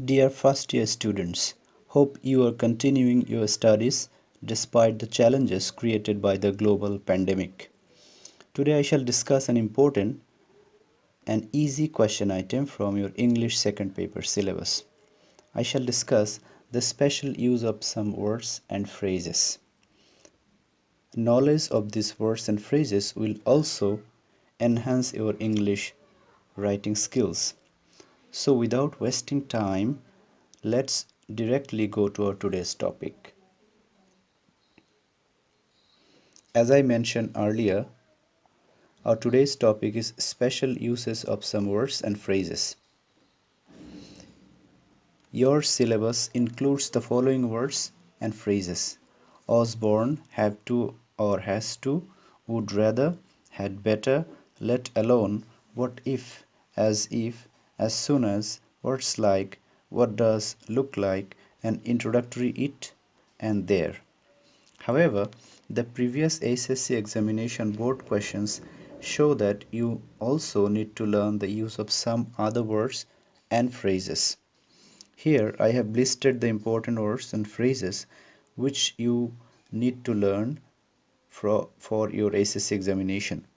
Dear first year students, hope you are continuing your studies despite the challenges created by the global pandemic. Today I shall discuss an important and easy question item from your English second paper syllabus. I shall discuss the special use of some words and phrases. Knowledge of these words and phrases will also enhance your English writing skills. So without wasting time, let's directly go to our today's topic. As I mentioned earlier, our today's topic is special uses of some words and phrases. Your syllabus includes the following words and phrases: Osborne, have to or has to, would rather, had better, let alone, what if, as soon as, words like, what does, look like, and introductory it and there. However, the previous HSC examination board questions show that you also need to learn the use of some other words and phrases. Here I have listed the important words and phrases which you need to learn for your HSC examination.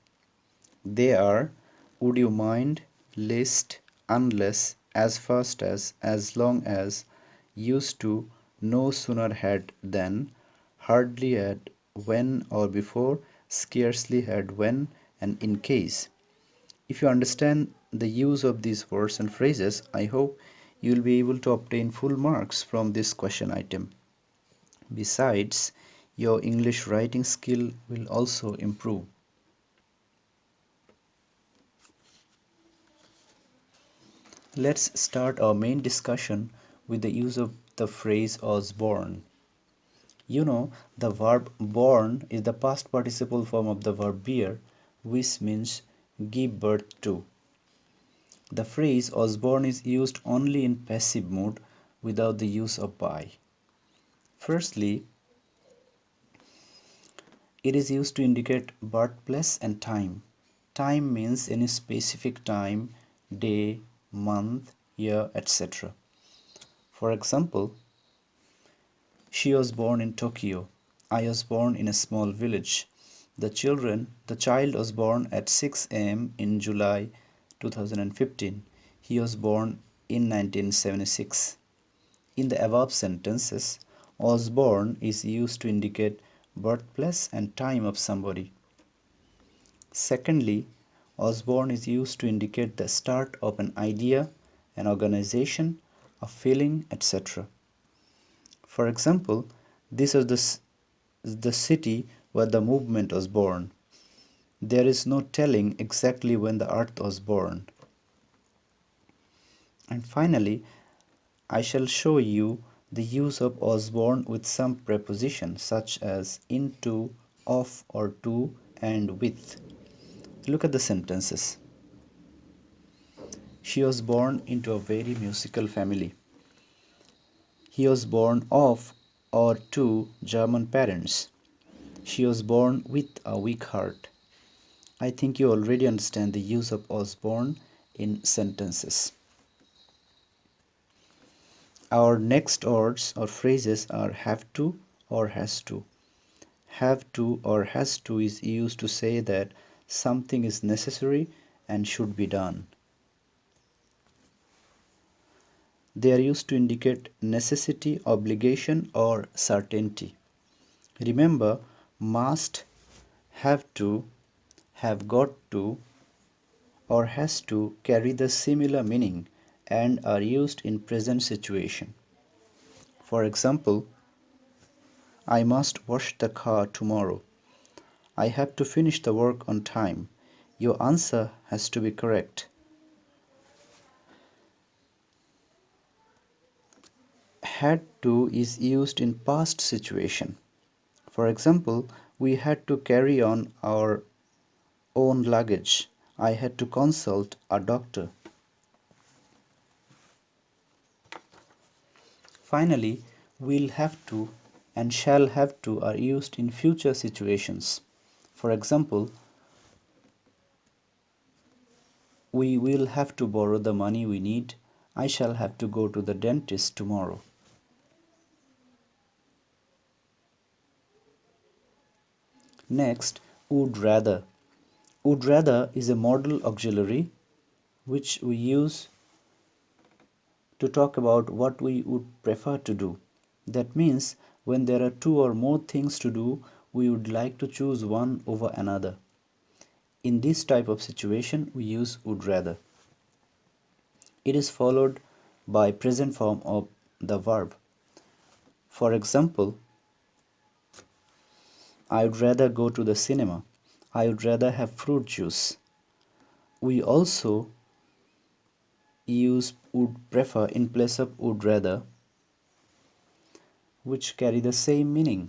They are would you mind, list, unless, as fast as long as, used to, no sooner had than, hardly had, when or before, scarcely had when, and in case. If you understand the use of these words and phrases, I hope you will be able to obtain full marks from this question item. Besides, your English writing skill will also improve. Let's start our main discussion with the use of the phrase was born. You know, the verb born is the past participle form of the verb bear, which means give birth to. The phrase was born is used only in passive mode without the use of by. Firstly, it is used to indicate birthplace and time. Time means any specific time, day, month, year, etc. For example, she was born in Tokyo. I was born in a small village. The child was born at 6 a.m. in July 2015. He was born in 1976. In the above sentences, was born is used to indicate birthplace and time of somebody. Secondly, Osborne is used to indicate the start of an idea, an organization, a feeling, etc. For example, this is the city where the movement was born. There is no telling exactly when the earth was born. And finally, I shall show you the use of Osborne with some prepositions such as into, of or to, and with. Look at the sentences. She was born into a very musical family. He was born of or to German parents. She was born with a weak heart. I think you already understand the use of was born in sentences. Our next words or phrases are have to or has to. Have to or has to is used to say that something is necessary and should be done. They are used to indicate necessity, obligation, or certainty. Remember, must, have to, have got to, or has to carry the similar meaning and are used in present situation. For example, I must wash the car tomorrow. I have to finish the work on time. Your answer has to be correct. Had to is used in past situation. For example, we had to carry on our own luggage. I had to consult a doctor. Finally, will have to and shall have to are used in future situations. For example, we will have to borrow the money we need. I shall have to go to the dentist tomorrow. Next, would rather. Would rather is a modal auxiliary which we use to talk about what we would prefer to do. That means when there are two or more things to do, we would like to choose one over another. In this type of situation, we use would rather. It is followed by present form of the verb. For example, I would rather go to the cinema. I would rather have fruit juice. We also use would prefer in place of would rather, which carry the same meaning.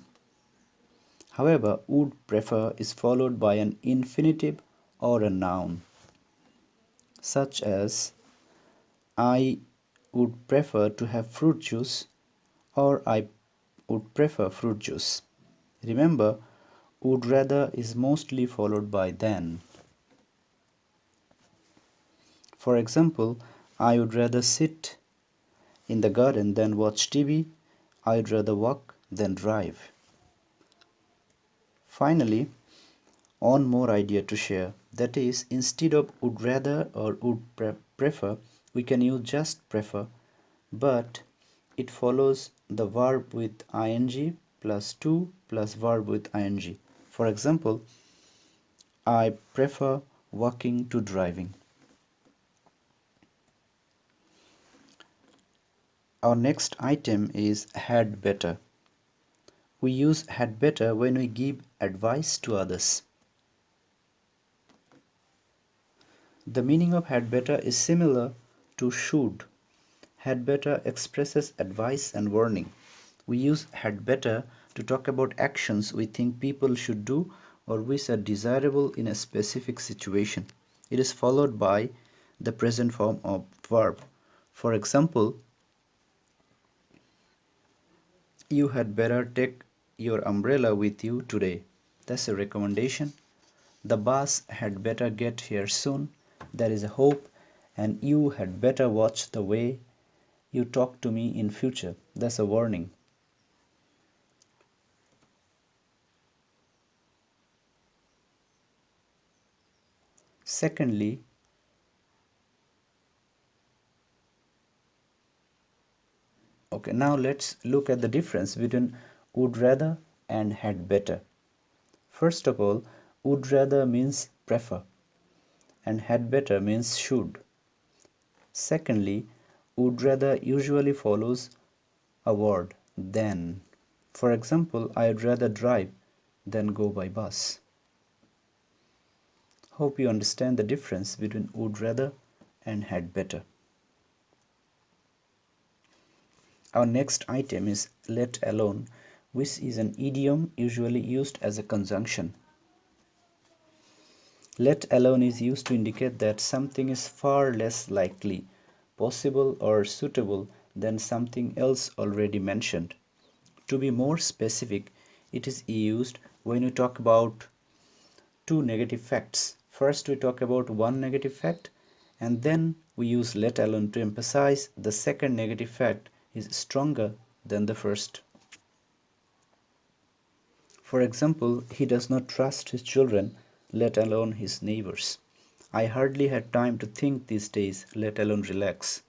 However, would prefer is followed by an infinitive or a noun, such as I would prefer to have fruit juice or I would prefer fruit juice. Remember, would rather is mostly followed by than. For example, I would rather sit in the garden than watch TV. I'd rather walk than drive. Finally, one more idea to share. That is, instead of would rather or would prefer, we can use just prefer, but it follows the verb with ing plus to plus verb with ing. For example, I prefer walking to driving. Our next item is had better. We use had better when we give advice to others. The meaning of had better is similar to should. Had better expresses advice and warning. We use had better to talk about actions we think people should do or which are desirable in a specific situation. It is followed by the present form of verb. For example, you had better take your umbrella with you today. That's a recommendation. The bus had better get here soon. There is a hope. And you had better watch the way you talk to me in future. That's a warning. Secondly, okay, now let's look at the difference between would rather and had better. First of all, would rather means prefer and had better means should. Secondly, would rather usually follows a word than. For example, I'd rather drive than go by bus. Hope you understand the difference between would rather and had better. Our next item is let alone, which is an idiom usually used as a conjunction. Let alone is used to indicate that something is far less likely, possible, or suitable than something else already mentioned. To be more specific, it is used when we talk about two negative facts. First, we talk about one negative fact, and then we use let alone to emphasize the second negative fact is stronger than the first. For example, he does not trust his children, let alone his neighbors. I hardly had time to think these days, let alone relax.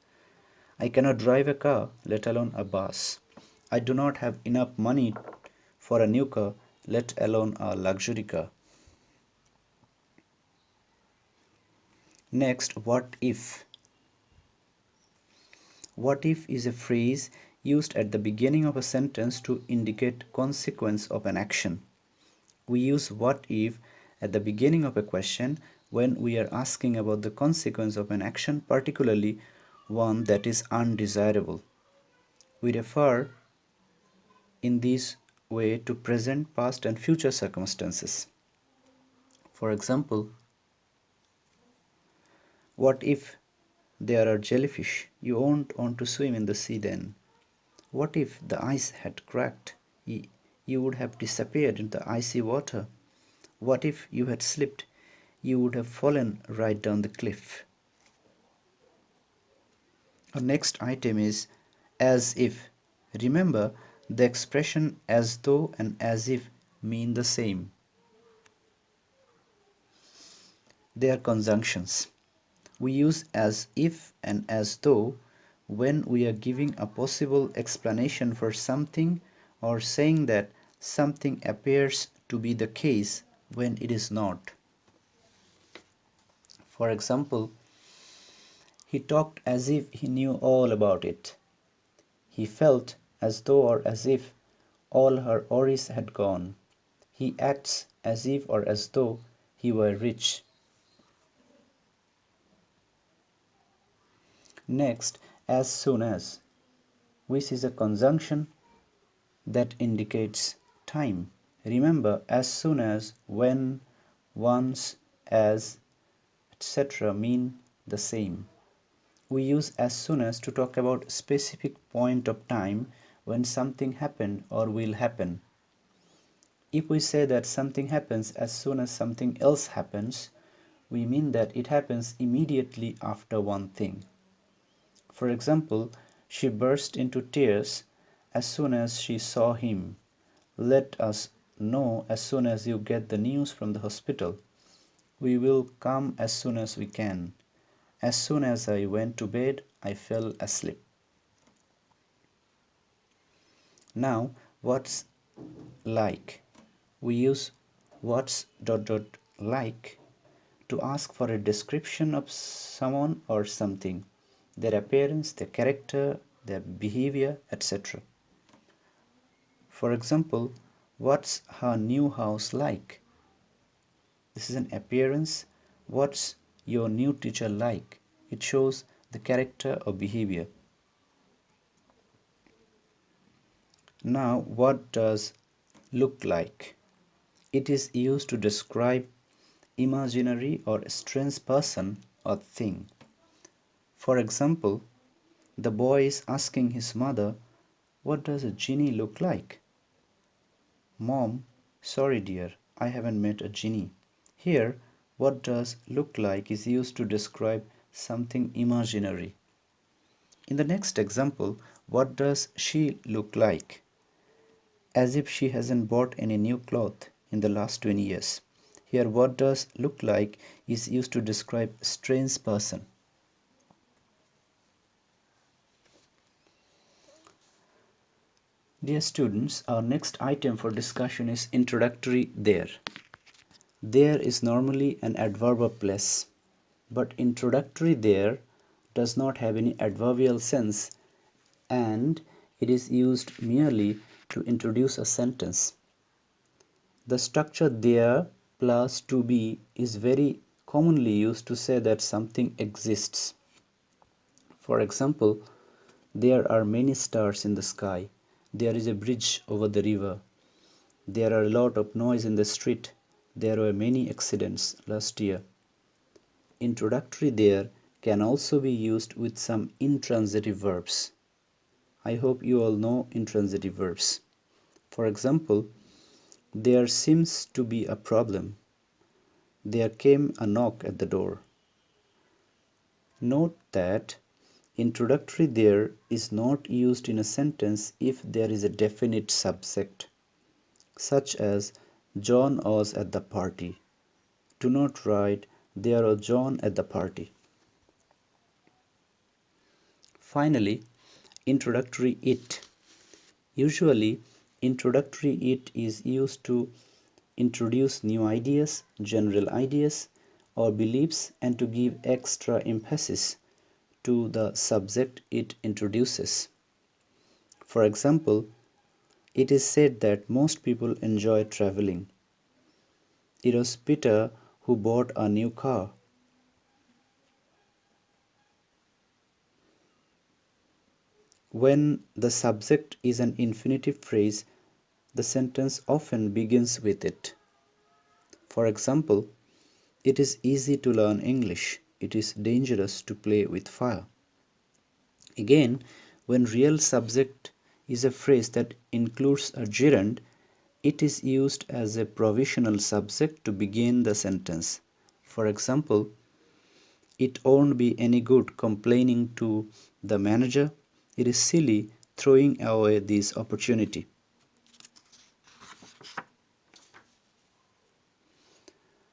I cannot drive a car, let alone a bus. I do not have enough money for a new car, let alone a luxury car. Next, what if? What if is a phrase used at the beginning of a sentence to indicate consequence of an action. We use what if at the beginning of a question when we are asking about the consequence of an action, particularly one that is undesirable. We refer in this way to present, past, and future circumstances. For example, what if there are jellyfish? You won't want to swim in the sea then. What if the ice had cracked? You would have disappeared in the icy water. What if you had slipped? You would have fallen right down the cliff. Our next item is as if. Remember, the expression as though and as if mean the same. They are conjunctions. We use as if and as though when we are giving a possible explanation for something or saying that something appears to be the case when it is not. For example, he talked as if he knew all about it. He felt as though or as if all her worries had gone. He acts as if or as though he were rich. Next, as soon as, which is a conjunction that indicates time. Remember, as soon as, when, once, as, etc. mean the same. We use as soon as to talk about a specific point of time when something happened or will happen. If we say that something happens as soon as something else happens, we mean that it happens immediately after one thing. For example, she burst into tears as soon as she saw him. Let us know as soon as you get the news from the hospital. We will come as soon as we can. As soon as I went to bed, I fell asleep. Now, what's like? We use what's like to ask for a description of someone or something, their appearance, their character, their behavior, etc. For example, what's her new house like? This is an appearance. What's your new teacher like? It shows the character or behavior. Now, what does look like? It is used to describe imaginary or strange person or thing. For example, the boy is asking his mother, "What does a genie look like?" Mom, sorry dear, I haven't met a genie. Here, what does look like is used to describe something imaginary. In the next example, what does she look like? As if she hasn't bought any new cloth in the last 20 years. Here, what does look like is used to describe a strange person. Dear students, our next item for discussion is introductory there. There is normally an adverb of place, but introductory there does not have any adverbial sense and it is used merely to introduce a sentence. The structure there plus to be is very commonly used to say that something exists. For example, there are many stars in the sky. There is a bridge over the river. There are a lot of noise in the street. There were many accidents last year. Introductory there can also be used with some intransitive verbs. I hope you all know intransitive verbs. For example, there seems to be a problem. There came a knock at the door. Note that introductory there is not used in a sentence if there is a definite subject, such as John was at the party. Do not write there was John at the party. Finally, introductory it. Usually, introductory it is used to introduce new ideas, general ideas, or beliefs and to give extra emphasis to the subject it introduces. For example, it is said that most people enjoy traveling. It was Peter who bought a new car. When the subject is an infinitive phrase, the sentence often begins with it. For example, it is easy to learn English. It is dangerous to play with fire. Again, when real subject is a phrase that includes a gerund, it is used as a provisional subject to begin the sentence. For example, it won't be any good complaining to the manager. It is silly throwing away this opportunity.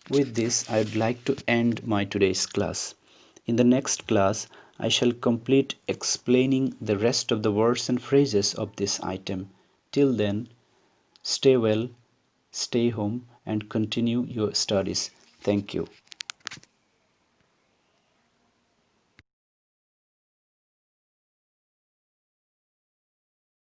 With this, I would like to end my today's class. In the next class, I shall complete explaining the rest of the words and phrases of this item. Till then, stay well, stay home, and continue your studies. Thank you.